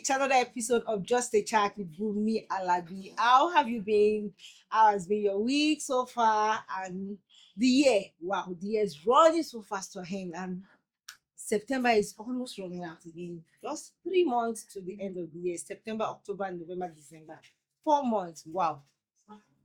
It's another episode of Just a Chat with Bumi Alabi. How have you been? How has been your week so far? And the year, wow, the year is running so fast to him. And September is almost running out again. Just 3 months to the end of the year. September, October, November, December. 4 months. Wow.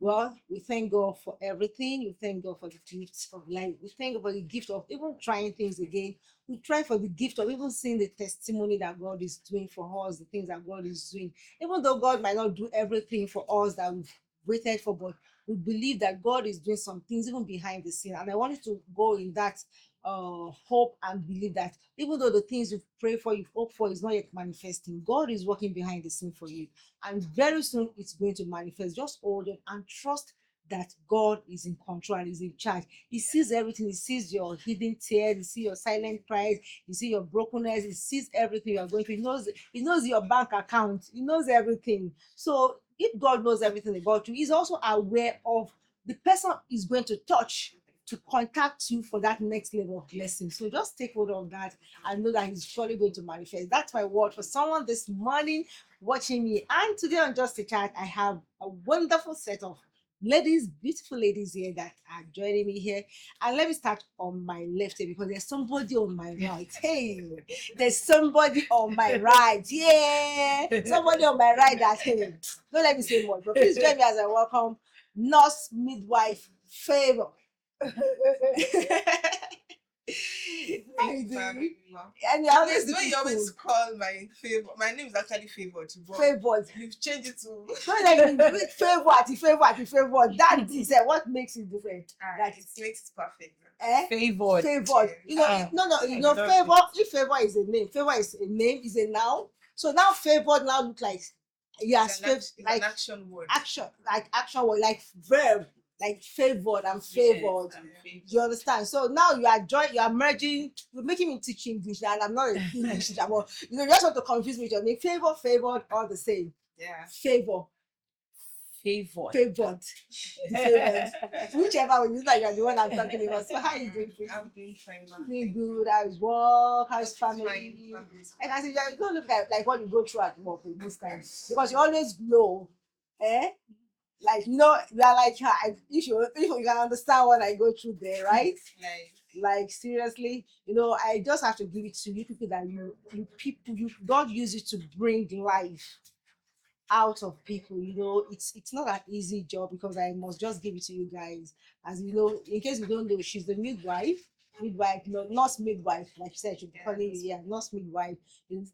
Well, we thank God for everything. We thank God for the gifts of life. We thank God for the gift of even trying things again. We try for the gift of even seeing the testimony that God is doing for us, the things that God is doing. Even though God might not do everything for us that we've waited for, but we believe that God is doing some things even behind the scene. And I wanted to go in that hope and believe that even though the things you've prayed for, you've hoped for is not yet manifesting, God is working behind the scene for you. And very soon it's going to manifest. Just hold it and trust that God is in control and is in charge. He sees everything. He sees your hidden tears. He sees your silent cries. He sees your brokenness. He sees everything you are going through. He knows your bank account. He knows everything. So if God knows everything about you, he's also aware of the person is going to touch to contact you for that next level of blessing. So just take hold of that and know that he's surely going to manifest. That's my word for someone this morning watching me. And today on Just a Chat, I have a wonderful set of ladies, beautiful ladies here that are joining me here. And let me start on my left here because there's somebody on my right. Hey, there's somebody on my right. Yeah, somebody on my right that, hey, don't let me say more, but please join me as I welcome nurse midwife Favor. How you doing? And you're always Yes, when you always call my favor, my name is actually Favored. Favored. You've changed it to Don't like me favored. That is what makes it different. that it makes it perfect. Favored. Favored. You know, no, favor. If favor is a name, is a noun. So now favored now look like It's an action word. Action word, like verb. Like favored and favored. Yes, Do you understand? So now you are merging, you're making me teach English, and I'm not an English teacher, but you just want to confuse me with your name. Favored, all the same. Yeah. Favored. Whichever one, you like you're the one I'm talking about. So how are you doing? I'm doing fine. Doing good. How's work? How's family? And I said, you don't look like what you go through at work in this time because you always glow. Like you are like if you can understand what I go through there, right? Like seriously, I just have to give it to you people that God use it to bring life out of people. It's not an easy job because I must just give it to you guys. As you know, in case you don't know, she's the midwife, nurse midwife, like she said, she'll be calling you, nurse midwife.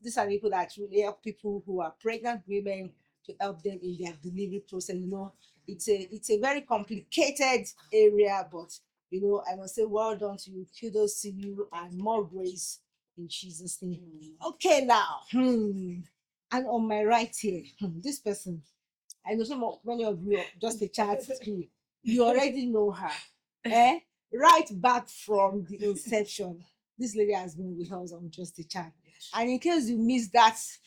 These are people that really help people who are pregnant women to help them in their delivery process. It's a very complicated area, but I must say well done to you, kudos to you, and more grace in Jesus' name. Okay, now, and on my right here, this person, I know many of you are just a chat screen. You already know her. Right back from the inception, this lady has been with us on Just a Chat. And in case you missed that's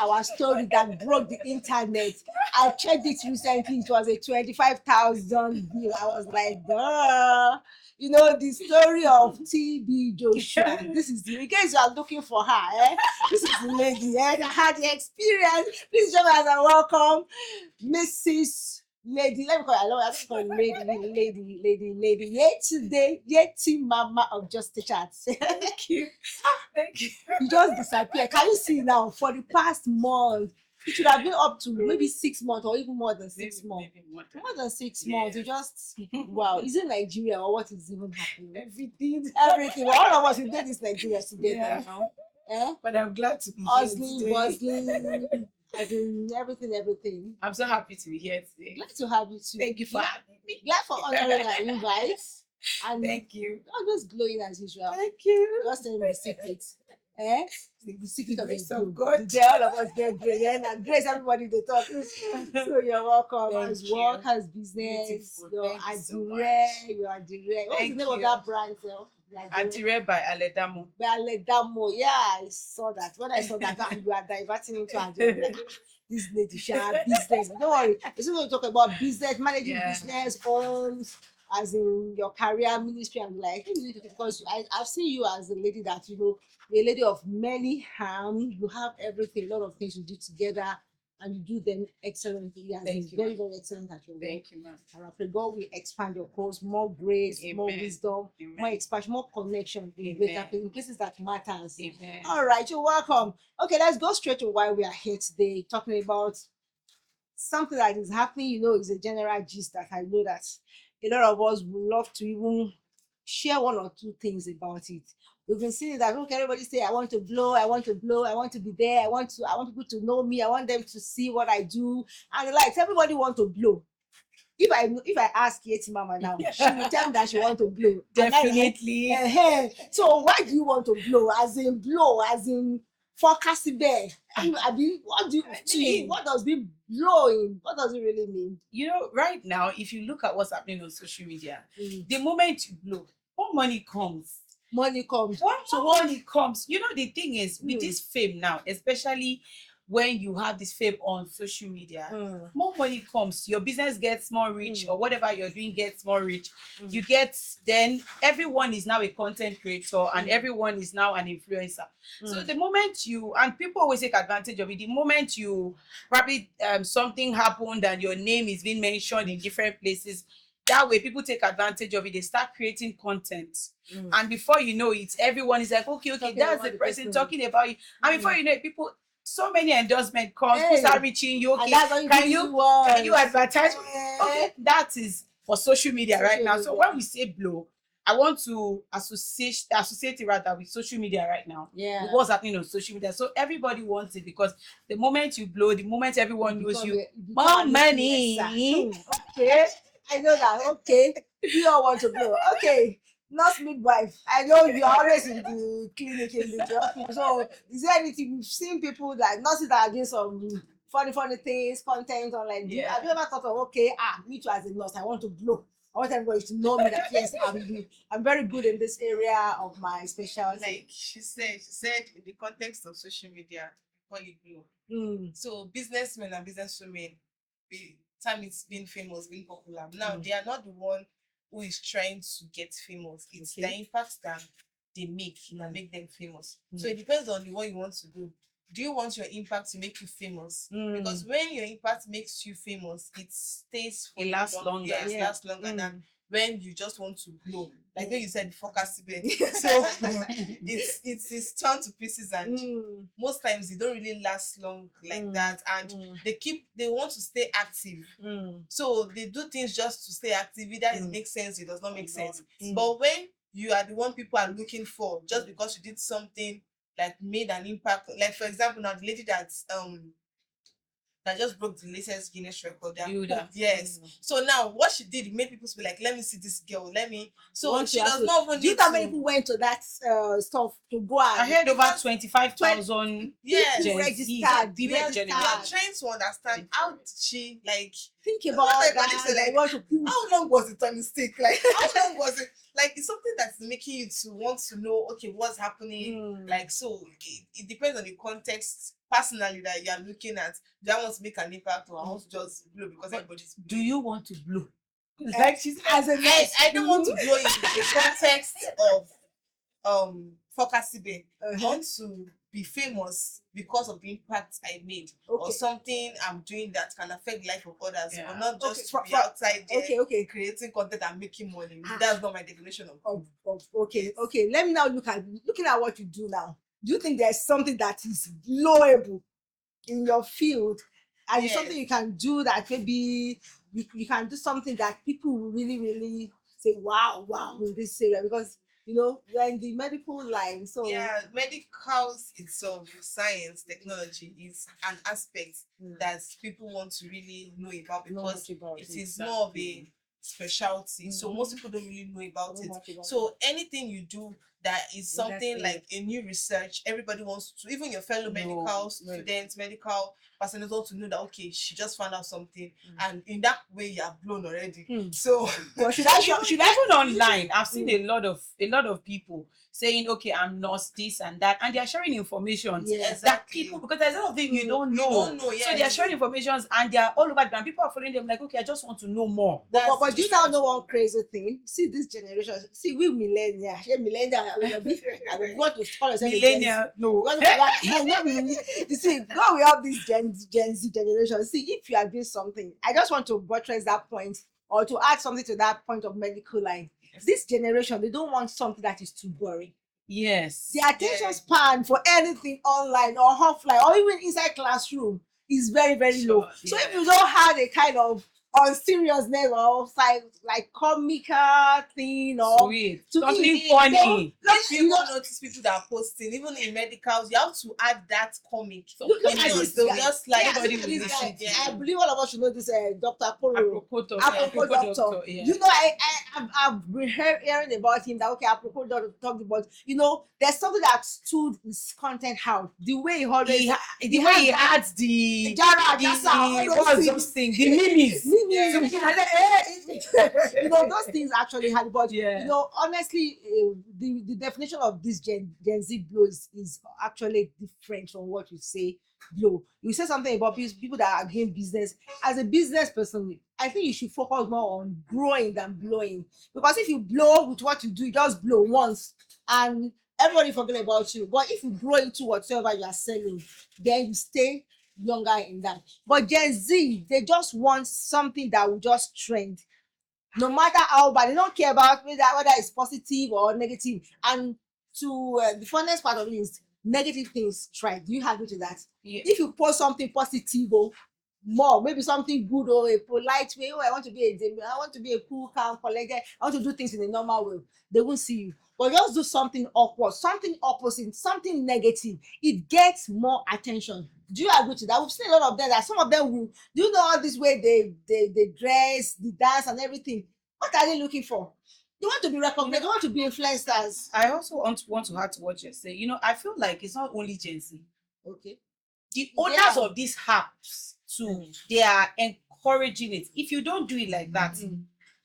our story that broke the internet. I checked it recently. It was a 25,000 bill. I was like, duh. The story of TB Joshua. This is in case you are looking for her. This is the lady that had the experience. Please join us and welcome Mrs. Lady. Let me call her. I just call her lady. Yeti Mama of Just a Chat. Thank you. You just disappear. Can you see now? For the past month, it should have been up to maybe 6 months or even more than 6 months. More than 6 months. You just wow. Is it Nigeria or what is even happening? Everything. Well, all of us we did this Nigeria together now. But I'm glad to be Hustling, here bustling, everything. I'm so happy to be here today. Glad to have you too. Thank you for having me. Glad for honoring our invite. And Thank you. always glowing as usual. Thank you. Just telling me the secret. The secret of Grace of God. God. Today all of us get grace. And grace everybody they talk. So you're welcome. Thank As you. work, as business, Beautiful. you're Thank you so you're Adire. What's the Thank name of you. that brand, sir? Antire by Aledamo. Baledamo. Yeah, I saw that. When I saw that, you are diverting into Adire. This lady, she have business. Don't worry. It's not going to talk about business, managing Yeah. business, homes, as in your career ministry and like because I've seen you as a lady that you're a lady of many harm. You have everything, a lot of things you do together and you do them excellently. And Thank it's you, very, ma'am. very excellent at your work. Thank you, ma'am. And I pray God will expand your cause, more grace, more Amen. wisdom, Amen. more expansion, more connection in Amen. greater in places that matters. Amen. All right, you're welcome. Okay, let's go straight to why we are here today, talking about something that is happening. Is a general gist that I know that a lot of us would love to even share one or two things about it. We've been seeing that everybody say, I want to blow, I want to blow, I want to be there, I want people to know me, I want them to see what I do. And like everybody want to blow. If I ask Yeti Mama now, she will tell me that she want to blow. Definitely. So why do you want to blow? As in forecast bear. I mean, what does it blowing? What does it really mean? Right now, if you look at what's happening on social media, Mm. the moment you blow, more money comes. Money comes. So money comes. The thing is, with Mm. this fame now, especially when you have this fame on social media, more money comes. Your business gets more rich, or whatever you're doing gets more rich. Then everyone is now a content creator and everyone is now an influencer. So the moment and people always take advantage of it, the moment you probably something happened and your name is being mentioned in different places, that way people take advantage of it. They start creating content. And before you know it, everyone is like, okay, Talking that's about the the person person. talking about you. And before you know it, people, so many endorsement comes, people Hey. start reaching you. And Okay, that's what can you advertise? Eh. Okay, that is for social media right Social now. So media. when we say blow, I want to associate it rather with social media right now. Yeah. With what's happening on social media. So everybody wants it because the moment you blow, the moment everyone knows you, more money. Okay, I know that. Okay, we all want to blow. Okay, nurse midwife. I know you're always in the clinic in the hospital. So, is there anything you've seen people that nurses that are doing some funny things, content online? Yeah. Have you ever thought of me too as a nurse? I want to blow. I want everybody to know me that yes, I'm very good in this area of my specialty. Like she said in the context of social media, before you blow. So businessmen and businesswomen, time it's been famous, being popular. Now they are not the one who is trying to get famous. It's the impact that they make that make them famous. So it depends on what you want to do. Do you want your impact to make you famous? Because when your impact makes you famous, it stays for It lasts longer. Yes, Yeah. lasts longer than when you just want to blow. Like when you said forecastable. So it's torn to pieces, and most times it don't really last long like that. And they want to stay active. So they do things just to stay active. Either it makes sense, it does not make sense. But when you are the one people are looking for, just because you did something like made an impact, like for example now the lady that just broke the latest Guinness record. Builder. Yes. So now what she did, it made people be like, let me see this girl. So Want she to does also- not even Do you need know how many to. people went to that stuff to go I and heard over 25,000 Yes. people Gen Z, registered, people We are generally. trying to understand how did she think What about I that. say, Like, want to push. how long was it on mistake? Like how long was it? Like it's something that's making you to want to know, okay, what's happening? Like so it depends on the context personally that you are looking at. Do I want to make an impact, or I want to just blow because everybody's Do you want to blow? Like she's as a nurse. I don't want to blow in the context of forecastable. I want to be famous because of the impact I made, or Okay. something I'm doing that can affect the life of others, Yeah. or not just Okay, to be outside there Okay. creating content and making money. That's not my definition of Okay. Let me now looking at what you do now. Do you think there's something that is blowable in your field, and it's Yes. something you can do that maybe you can do something that people will really, really say, wow, in this area, because you're in the medical line, so Yeah, medicals itself, science, technology is an aspect that people want to really know about, know because much about it it. is more of a specialty. So most people don't really know about Know it. much about So anything you do that is something That's like a new research. Everybody wants to, even your fellow medical right. students, medical personnel, want to know that okay, she just found out something, and in that way you are blown already. So, Well, should Even online, I've seen Mm. a lot of people saying, "Okay, I'm nurse this and that," and they are sharing information Yeah. that exactly. people, because there's a lot of things you don't You know. don't know, So they are yes. sharing information and they are all over the ground. People are following them like, "Okay, I just want to know more." But do you now just- know one crazy thing? See this generation. See we millennials. Yeah, millennials. I want to call ourselves a Gen Z. Millennial, no. You see, go we have this Gen Z generation. See, if you are doing something, I just want to buttress that point or to add something to that point of medical line. This generation, they don't want something that is too boring. Yes. The attention Yeah. span for anything online or offline or even inside classroom is very, very low. Sure, So yeah. if you don't have a kind of seriousness or like comical thing or Sweet. to Something eat, funny. If you even notice people that are posting, even in medicals, you have to add that comic. Look You at know, this they'll guy. just like Yeah, everybody look at will this guy. listen. Yeah. I believe all of us should know this Dr. Polo. Apropos Doctor. yeah. You know, I've been hearing about him that okay, apropos doctor talked about, you know, there's something that stood his content out. The way he always The way he adds the Jara, Jasa, all those what's things. those things? The minis. Meaning, you know, those things actually had, but Yeah. you know, honestly, the definition of this Gen Z blow is actually different from what you say blow. You say something about people that are doing business. As a business person, I think you should focus more on growing than blowing, because if you blow with what you do, you just blow once and everybody forget about you. But if you grow into whatever you are selling, then you stay longer in that. But Gen Z, they just want something that will just trend. No matter how bad, they don't care about whether it's positive or negative. And to the funnest part of it is negative things trend. Do you agree to that? Yeah. If you post something positive or more, maybe something good or a polite way, oh, I want to be a cool, calm, collected, I want to do things in a normal way, they won't see you. But just do something awkward, something opposite, something negative, it gets more attention. Do you agree to that? We've seen a lot of them that some of them will, do you know all this way they dress, the dance and everything? What are they looking for? They want to be recognized, they want to be influencers. I also want to add to what you're saying. You know, I feel like it's not only Gen Z. Okay. The owners Yeah. of these apps too, they are encouraging it. If you don't do it like that,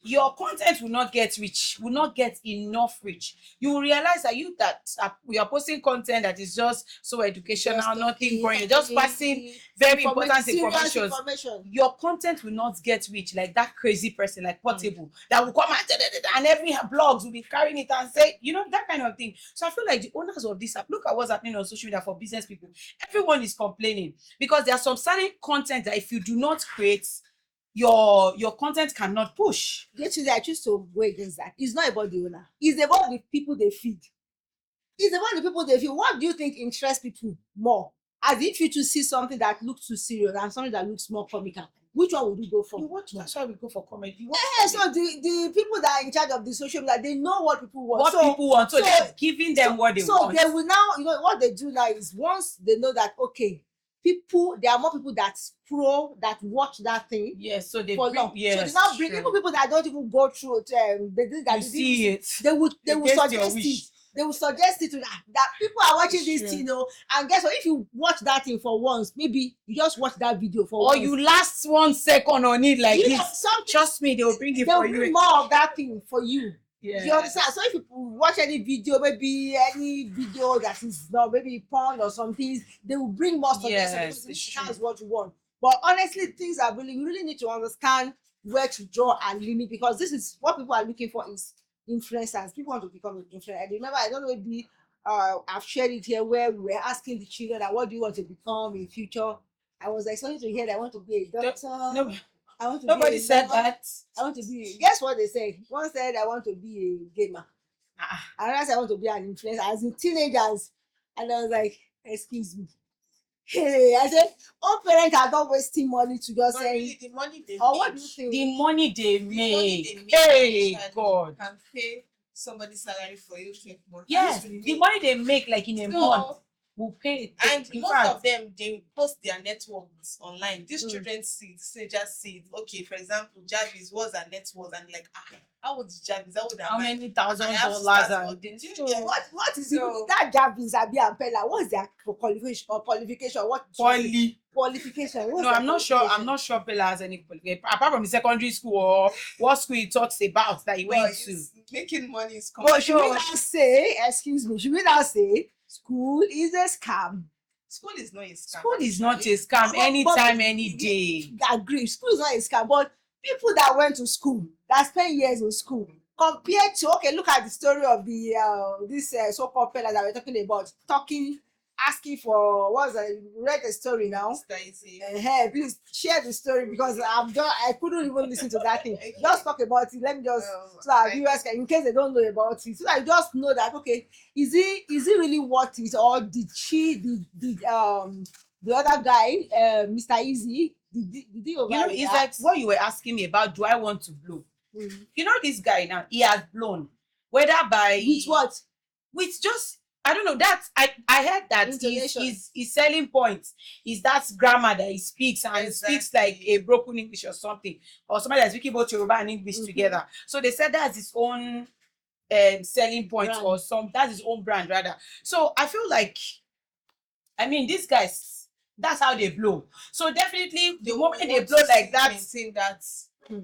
your content will not get reach, will not get enough reach. You will realize that we are posting content that is just so educational, Just nothing boring, you're just passing very important serious information. Your content will not get reach like that crazy person like Portable that will come and every blogs will be carrying it and say, you know, that kind of thing. So I feel like the owners of this app, look at what's happening on social media for business people. Everyone is complaining because there are some certain content that if you do not create, your content cannot push. Actually, I choose to go against that. It's not about the owner. It's about the people they feed. It's about the people they feed. What do you think interests people more? As if you to see something that looks too serious and something that looks more comical. Which one would you go for? You watch, that's why we go for comedy. Yeah, so the people that are in charge of the social media, they know what people want. What people want, so they're giving them what they want. So they will now, you know, what they do now is once they know that okay, there are more people that watch that thing. Yes, so they for bring, long. yes, so they now bring even people that don't even go through it. They see it. They would Against your suggest wish. it. They will suggest it to that people are watching this Sure. thing, you know, and guess what? If you watch that thing for once, maybe you just watch that video for Or once. you last 1 second on it like You know, this. something Trust me, they will bring it they'll for bring you. more of that thing for you. Yeah. You understand? So if you watch any video, maybe any video that is not maybe porn or something, they will bring more suggestions. Yes, because it's that's true. what you want. But honestly, things are really, you really need to understand where to draw and limit, because this is what people are looking for is influencers. People want to become an influencer. I remember, I don't know, maybe I've shared it here where we were asking the children that what do you want to become in future. I was expecting to hear that I want to be a doctor. No, I want to nobody be a said lawyer. that. I want to be. Guess what they said? One said I want to be a gamer. Another said I want to be an influencer as in teenagers. And I was like, excuse me. Hey, I said, all parents are not wasting money to just But say, really, the money they or make, what do you think? The money they the money make. they make Hey, actually God. can pay somebody's salary for you 12 months. Yes, the money they make like in a month. So will pay. And In most fact, of them, they post their net worths online. These Mm. children see it, teenagers see it. Okay, for example, Jarvis, what's her net worth? And like, how old is Jarvis? How old am how I? many I $1,000 have to start are working. Do you So get- what is So- even that Jarvis, Abi and Pella? What's their qualification? What poly? qualification? What's No, their I'm not sure. I'm qualification? not sure Pella has any qualification apart from the secondary school or what school he talks about that he But went to. it's making money is But should we commercial. now say, excuse me, should we now say school is a scam? School is not a scam. School is not a actually. scam But- anytime, but- any day. I agree, school is not a scam, but people that went to school, that spent years in school, compared to, okay, look at the story of the this so-called fella that we're talking about, asking for, read the story now. Mr. Easy. Please share the story because I couldn't even listen to that thing. Just talk about it. Let me just so our viewers can, in case they don't know about it, so I just know that okay, is he really worth it, or did the other guy, Mr. Easy, did he You know, overreact? it's like what you were asking me about. Do I want to blow? Mm. You know, this guy now, he has blown. Whether by With what? with just I don't know. That I heard that Intonation. his selling point is that grammar that he speaks, and he speaks like a broken English or something, or somebody that's speaking both Yoruba and English Mhm. together. So they said that's his own selling point Brand. or that's his own brand rather. So I feel like, I mean, these guys, that's how they blow. So definitely the moment they want blow to like that, maintain that. Hmm.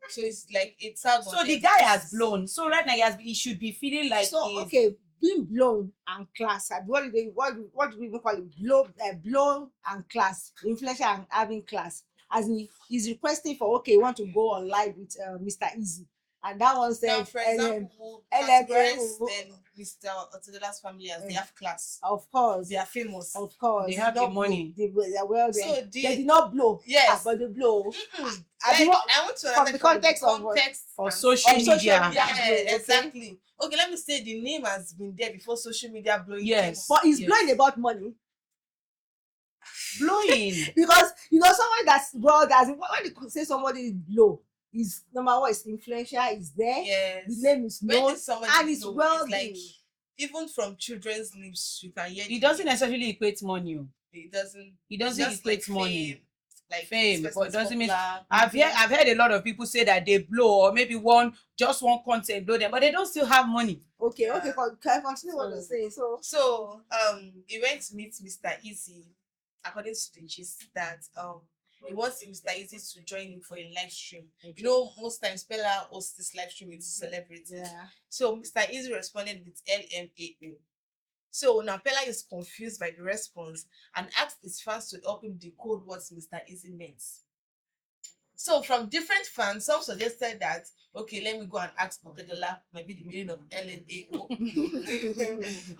So it's like it's hard. so the guy has blown. So right now he should be feeling like So he's- okay, being blown and class. What do we even call it? Blown and class. Influential and having class. As in, he's requesting for okay, want to go on live with Mr. Easy, and that one Now, said, for example, LM, categorize then Mr. Otedola's family as they have class. of course, They are famous. of course, They have did the not blow. money. They are well. So They did not blow. Yes. But they blow. Mm-mm. I Like, want- I want to from understand the context of what? or and- social on social media. media. Yeah, Okay. exactly. Okay, let me say the name has been there before social media blowing. Yes. But he's Yes. blowing about money. Blowing. Because someone that's well, when you say somebody is low, is number one, is influential, is there, Yes. the name is When known, is somebody and it's blow, well like even from children's lips, you can hear It doesn't necessarily equate money. Oh. It doesn't. It doesn't just equate money. fame, like Fame, this but it doesn't mean- popular. I've heard a lot of people say that they blow, or maybe just one content blow them, but they don't still have money. okay, Yeah. can I continue what So- you're saying? So So he went to meet Mr. Easy, according to the gist that he wants Mr. Easy to join him for a live stream. You know, most times Pella hosts this live stream with celebrities. yeah. So Mr. Easy responded with LMAO. So now Pella is confused by the response and asked his fans to help him decode what Mr. Easy meant. So from different fans, some suggested that okay, let me go and ask Otedola maybe the meaning of LMAO.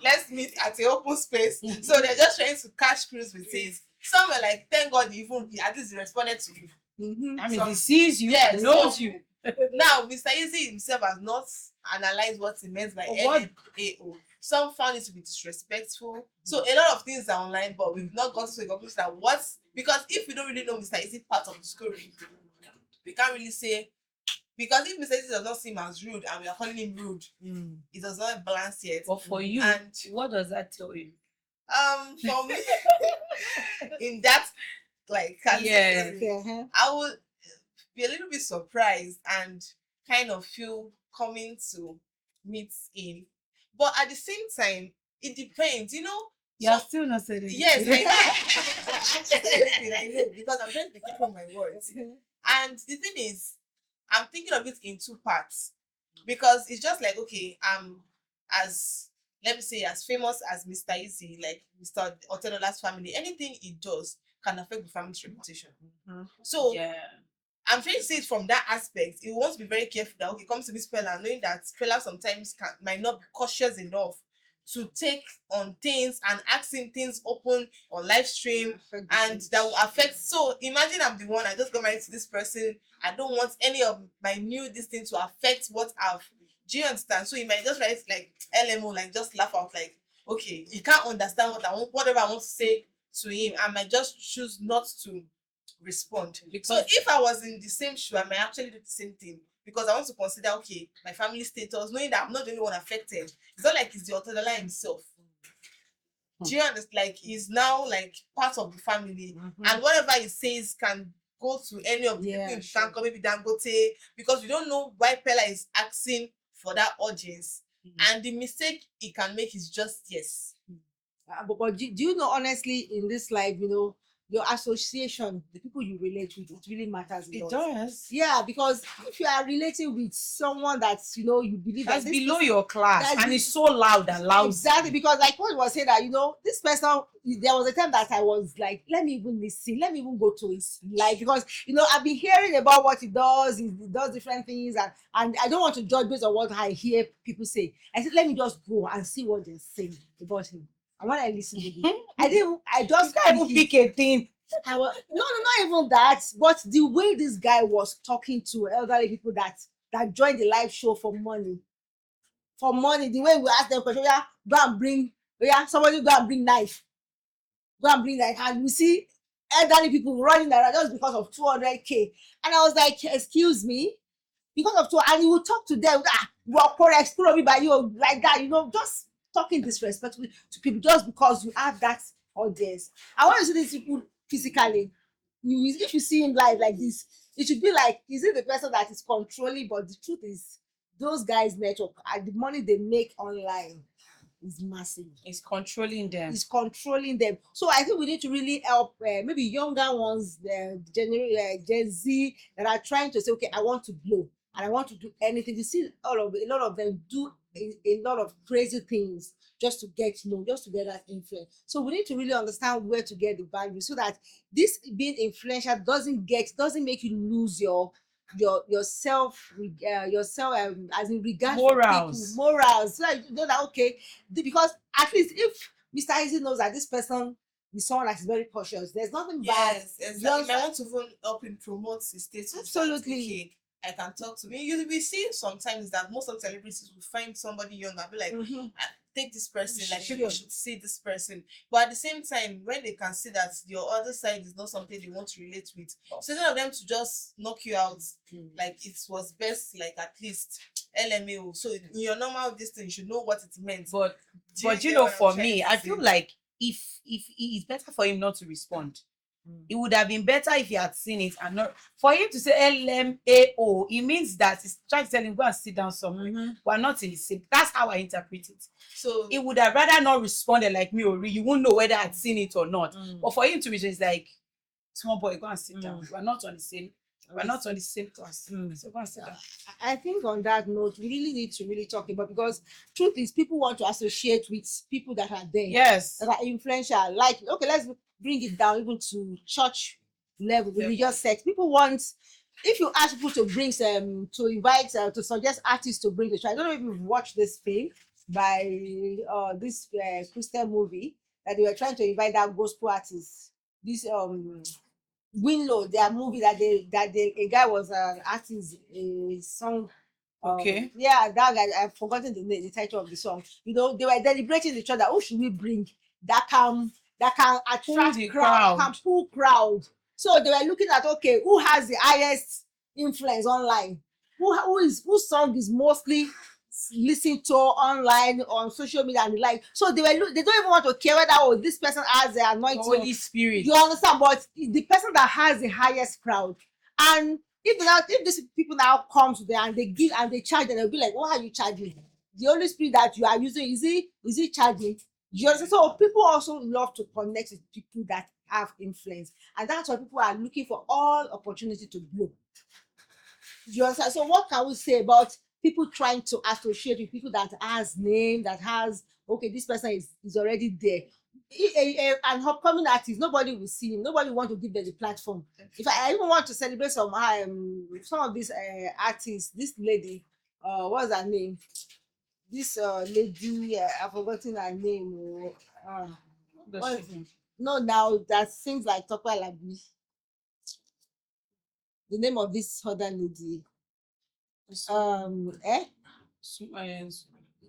Let's meet at a open space. So they're just trying to catch crews with this. Some were like, thank God he at least he responded to you. Mhm. I mean, So- he sees you, Yes, and knows so- you. Now, Mr. Easy himself has not analyzed what he meant by What? LMAO. Some found it to be disrespectful. So a lot of things are online, but we've not got to the conclusion that because if we don't really know Mr. Easy part of the story, we can't really say, because if Mr. Easy does not seem as rude and we are calling him rude, it does not balance yet. But for you, And what does that tell you? for me, in that like category, Yeah. Okay, uh-huh. I would be a little bit surprised and kind of feel coming to meet him. But at the same time, it depends, You're So- still not saying it. yes, I know, because I'm trying to be careful with my words. And the thing is, I'm thinking of it in two parts. Because it's just like, okay, as let me say, as famous as Mr. Easy, like Mr. Otedola's family, anything he does can affect the family's reputation. So Yeah. I'm trying to say it from that aspect. You want to be very careful that okay, comes to Miss Pella, knowing that Pella sometimes might not be cautious enough to take on things and asking things open on live stream, and that will affect. So imagine I'm the one, I just got married to this person. I don't want any of my new this thing to affect what I've. Do you understand? So you might just write like LMO, like just laugh out, like okay, you can't understand what I want, whatever I want to say to him. I might just choose not to respond. So Because if I was in the same shoe, I might actually do the same thing because I want to consider okay, my family status, knowing that I'm not the only one affected. It's not like it's the Otedola himself. Do you understand? Like he's now like part of the family, Mhm. and whatever he says can go to any of the Yeah, people in sure. Shanko, maybe Dangote, because we don't know why Pella is asking for that audience. And the mistake he can make is just yes. But do you know, honestly, in this life, you know, your association, the people you relate with, it really matters a It lot. does. Yeah, because if you are relating with someone that's, you know, you believe That's that this below person- your class, that's and be- it's so loud and loud. Exactly, because like what was saying that, you know, this person, there was a time that I was like, let me even listen, let me even go to his life, because you know, I've been hearing about what he does different things, and I don't want to judge based on what I hear people say. I said, let me just go and see what they're saying about him. And when I listened to it, I just You can't even pick a thing. not even that, but the way this guy was talking to elderly people that joined the live show for money, the way we ask them question, yeah, go and bring, yeah, somebody go and bring knife, and we see elderly people running around just because of 200K, and I was like, excuse me, because of two, and he will talk to them, well, explore me by you like that, you know, just talking disrespectfully to people just because you have that audience. I want to see these people physically. If you see him live like this, it should be like, is it the person that is controlling? But the truth is, those guys' network and the money they make online is massive. It's controlling them. Is controlling them. So I think we need to really help maybe younger ones, Gen Z, that are trying to say, okay, I want to blow and I want to do anything. You see, a lot of them do a lot of crazy things just to get known, just to get that influence. So we need to really understand where to get the boundaries so that this being influential doesn't make you lose yourself as in regard for Morals. people, morals, so that you know that okay, because at least if Mr. Easy knows that this person is someone that is very cautious, there's nothing Yes, bad. exactly. I want to even help him promote his status. Absolutely. Okay, I can talk to me. You'll be seeing sometimes that most of the celebrities will find somebody young and be like, take this person, like Sure. people should see this person. But at the same time, when they can see that your other side is not something they want to relate with, so instead of them to just knock you out, like it was best, like at least LMAO. So in your normal distance, you should know what it meant. But Do you get know, what I'm for trying me, to I say? feel like if it's better for him not to respond. It would have been better if he had seen it and not for him to say LMAO. It means that he's trying to tell him go and sit down somewhere. We're not in the same. That's how I interpret it. So It would have rather not responded like me, or you won't know whether I'd seen it or not. But for him to respond, it's like, small boy, go and sit down. We're not on the same. We're not on the same class. So go and sit down. I think on that note, we really need to really talk about, because truth is people want to associate with people that are there, Yes. that are influential. Like, okay, let's bring it down even to church level, religious sect. People want, if you ask people to bring to invite to suggest artists to bring the show. I don't know if you've watched this thing by this Christian movie that they were trying to invite that gospel artist. This Winlow, their movie that a guy was an artist, a song. Okay. Yeah, that guy, I've forgotten the title of the song. You know, they were deliberating each other. Who should we bring that can attract the crowd, crowd. can pull crowd? So they were looking at, okay, who has the highest influence online? Whose song is mostly listened to online on social media and the like. So they don't even want to care whether this person has the anointing, Holy Spirit. you understand? But the person that has the highest crowd, and if these people now come to them and they give and they charge, and they'll be like, what are you charging? The Holy Spirit that you are using, is it charging? You understand? So people also love to connect with people that have influence, and that's why people are looking for all opportunity to grow. You understand? So what can we say about people trying to associate with people that has name, that has, okay, this person is already there? An upcoming artist, nobody will see him, nobody want to give them the platform. If I even want to celebrate some of these artists, this lady, what's her name? This lady, I've forgotten her name. No, now that sings like Tope Alabi. The name of this other lady.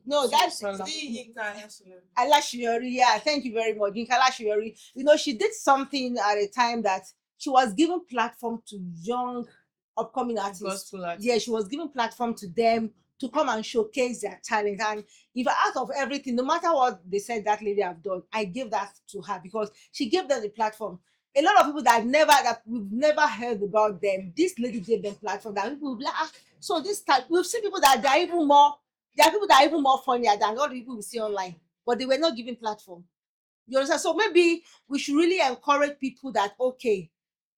No, that's Alashiori. Yeah, thank you very much. Yinka Alashiori. You know, she did something at a time that she was giving platform to young upcoming artists. Gospel artists. Yeah, she was giving platform to them to come and showcase their talent. And if out of everything, no matter what they said that lady have done, I gave that to her because she gave them the platform. A lot of people that we've never heard about them, this lady gave them platform that people will be like, so this time we've seen people that they're even more, there are people that are even more funnier than all the people we see online, but they were not given platform. You understand? So maybe we should really encourage people that, okay,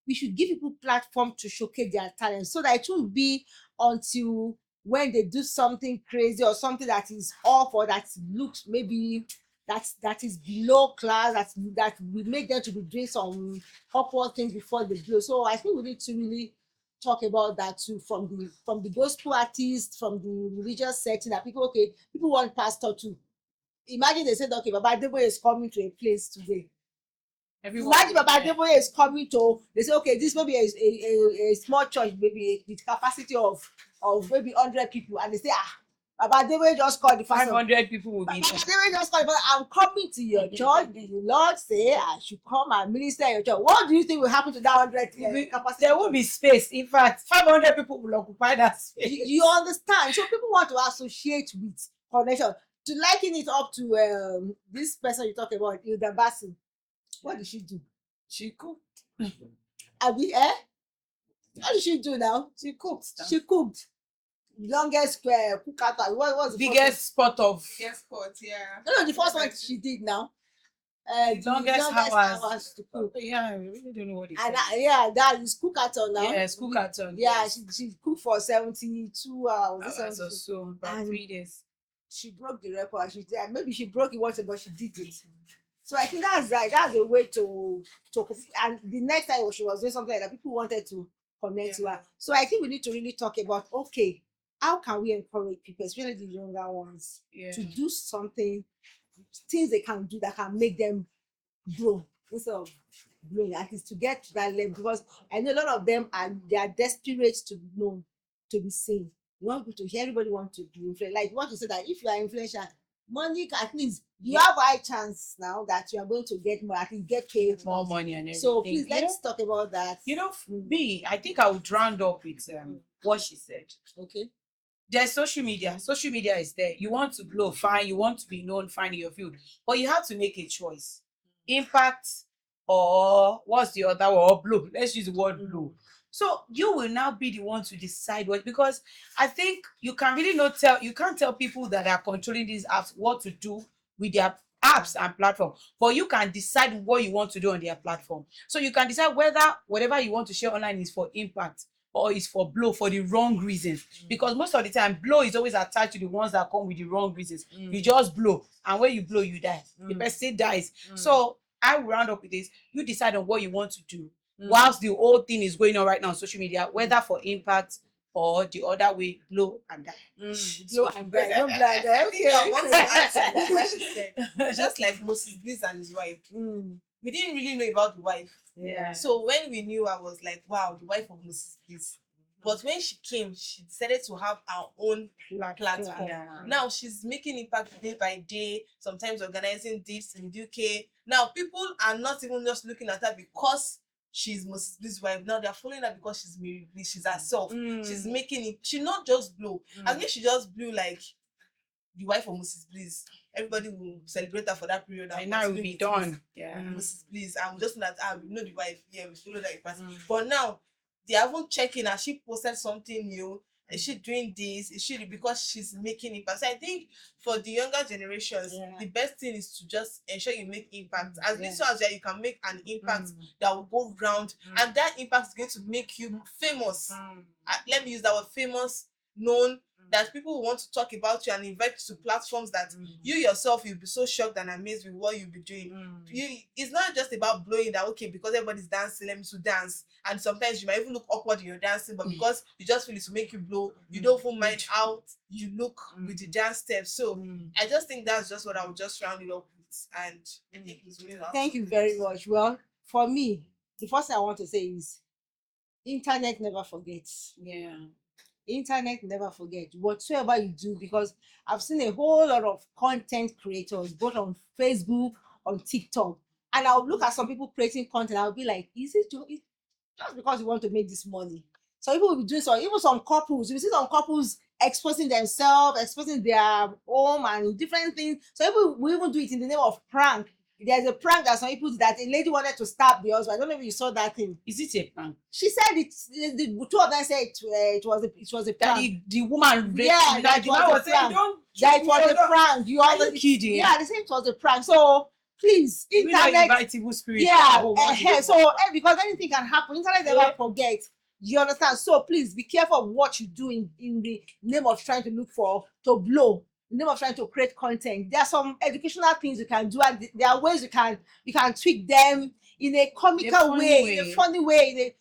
we should give people platform to showcase their talent so that it won't be until when they do something crazy or something that is off or that looks maybe that is below class, that will make them to be doing some awkward things before they blow. So I think we need to really talk about that too, from the gospel artists, from the religious setting, that people, okay, people want pastor too. Imagine they said, okay, Baba Debo is coming to a place today. Imagine Baba Debo is coming to, they say, okay, this may be a small church, maybe with capacity of maybe 100 people, and they say, Baba Debo just called the pastor. 500 people will be Baba there. Debo just called the pastor, I'm coming to your church. The Lord say I should come and minister in your church. What do you think will happen to that 100 capacity? There won't be space. In fact, 500 people will occupy that space. You understand? So people want to associate with connection. To liken it up to this person you talk about, Hilda Basin. What did she do? She cooked. Abi, what did she do now? She cooked. She cooked. Longest cook out. What was the Biggest spot of. Yes, spot, yeah. No, the first one she did now. The longest hours to cook. Yeah, I really don't know what it And is. that is cookathon now. Yes, cookathon. Yeah, yes. she cooked for 72 hours. Hours or so, about And 3 days. she broke the record. Maybe she broke it once, but she did it. So I think that's right. That's a way to. And the next time she was doing something like that, people wanted to connect to her. So I think we need to really talk about, okay, how can we encourage people, especially the younger ones, to do something, things they can do that can make them grow instead of growing, at least to get to that level. Because I know a lot of them they are desperate to be known, to be seen. You want people to hear, everybody wants to be influential. Like you want to say that if you are influential, money, at least you have high chance now that you are going to get more, at least get paid More money and everything. So please let's talk about that. Me, I think I would round up with what she said. Okay. There's social media. Social media is there. You want to blow, fine. You want to be known, fine, in your field. But you have to make a choice. Impact or what's the other one? Or blow. Let's use the word blow. So you will now be the one to decide what, because I think you can really you can't tell people that are controlling these apps what to do with their apps and platform, but you can decide what you want to do on their platform. So you can decide whether whatever you want to share online is for impact or is for blow for the wrong reasons. Because most of the time, blow is always attached to the ones that come with the wrong reasons. You just blow, and when you blow, you die. The person dies. So I will round up with this. You decide on what you want to do. Whilst the whole thing is going on right now on social media, whether for impact or the other way, blow and die. Blow and die. Don't blind. I think I want to answer what she said. Just like Moses Bliss and his wife. We didn't really know about the wife. Yeah. So when we knew, I was like, wow, the wife of Moses Bliss. But when she came, she decided to have our own platform. Yeah. Now she's making impact day by day, sometimes organizing this in UK. Now people are not even just looking at her because she's Moses Bliss' wife. Now they're following her because she's Mary Bliss, she's herself. She's making it. She not just blow. I think she just blew like the wife of Moses Bliss. Everybody will celebrate her for that period. And now it will be done. Yeah. Mrs. Bliss. I'm just not we know the wife. Yeah, we follow that person. But now they haven't checked in. Has she posted something new? Is she doing this? Is she, because she's making impact? So I think for the younger generations, the best thing is to just ensure you make impact. As little as you can make an impact that will go round, and that impact is going to make you famous. Let me use that word, famous, known, that people will want to talk about you and invite you to platforms that you yourself, you'll be so shocked and amazed with what you'll be doing. It's not just about blowing that, okay, because everybody's dancing, let me to dance. And sometimes you might even look awkward when you're dancing, but because you just feel it to make you blow, you don't even mind how you look with the dance steps. So I just think that's just what I would just round it up with. And it's really awesome. Thank you very much. Well, for me, the first thing I want to say is internet never forgets. Yeah. Internet never forget whatsoever you do, because I've seen a whole lot of content creators both on Facebook, on TikTok, and I'll look at some people creating content. I'll be like, is it just because you want to make this money? So people will be doing so. Even some couples, you see some couples exposing themselves, exposing their home and different things. So people will even do it in the name of prank. There's a prank that some people do that a lady wanted to stab the husband. I don't know if you saw that thing. Is it a prank? She said the two of them said it was a That prank. the woman raped Yeah, me, that the was man a was saying, prank. don't That it was a don't- prank. You Are all you kidding? Yeah, they said it was a prank. So please, We don't internet. invite evil spirits. Yeah, Oh, what do you so want? because anything can happen, internet never Yeah. forget. You understand? So please be careful of what you do in the name of trying to look for to blow, in the name of trying to create content. There are some educational things you can do, and there are ways you can tweak them in a comical funny in a way. funny way,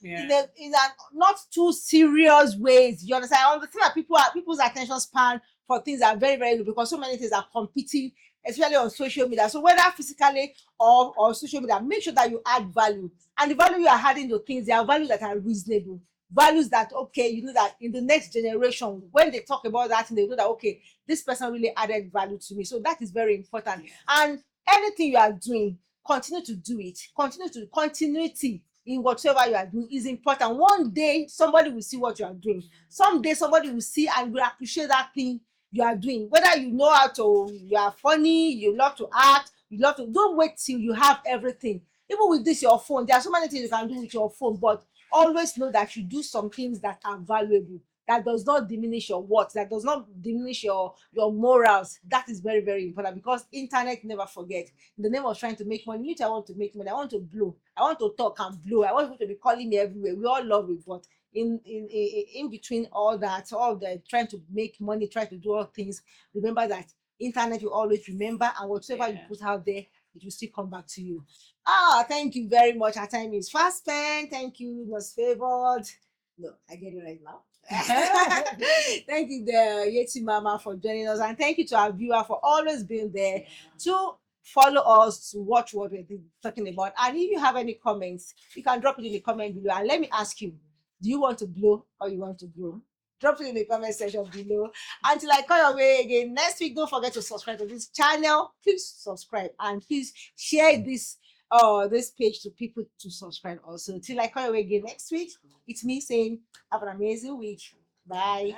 in a not too serious ways. You understand? I understand that people's attention span for things are very, very low because so many things are competing, especially on social media. So whether physically or social media, make sure that you add value. And the value you are adding to things, they are values that are reasonable. Values that, okay, you know that in the next generation, when they talk about that, they know that, okay, this person really added value to me. So that is very important. Yeah. And anything you are doing, continue to do it. Continuity in whatever you are doing is important. One day, somebody will see what you are doing. Someday, somebody will see and will appreciate that thing you are doing. Whether you know how to, you are funny, you love to act, you love to, don't wait till you have everything. Even with this, your phone, there are so many things you can do with your phone, but always know that you do some things that are valuable, that does not diminish your worth, that does not diminish your morals. That is very, very important because internet never forget. In the name of trying to make money, I want to make money, I want to blow, I want to talk and blow, I want people to be calling me everywhere. We all love it, but in between all that, all the trying to make money, trying to do all things, remember that internet will always remember, and whatever you put out there, it will still come back to you. Thank you very much. Our time is fast spent. Thank you, most favored. No, I get it right now. Thank you, the Yeti Mama, for joining us, and thank you to our viewer for always being there to follow us, to watch what we're talking about. And if you have any comments, you can drop it in the comment below. And let me ask you, do you want to blow or you want to grow? Drop it in the comment section below. Until I come your way again next week, don't forget to subscribe to this channel. Please subscribe and please share this page to people to subscribe also. Till I come your way again next week, it's me saying have an amazing week. Bye.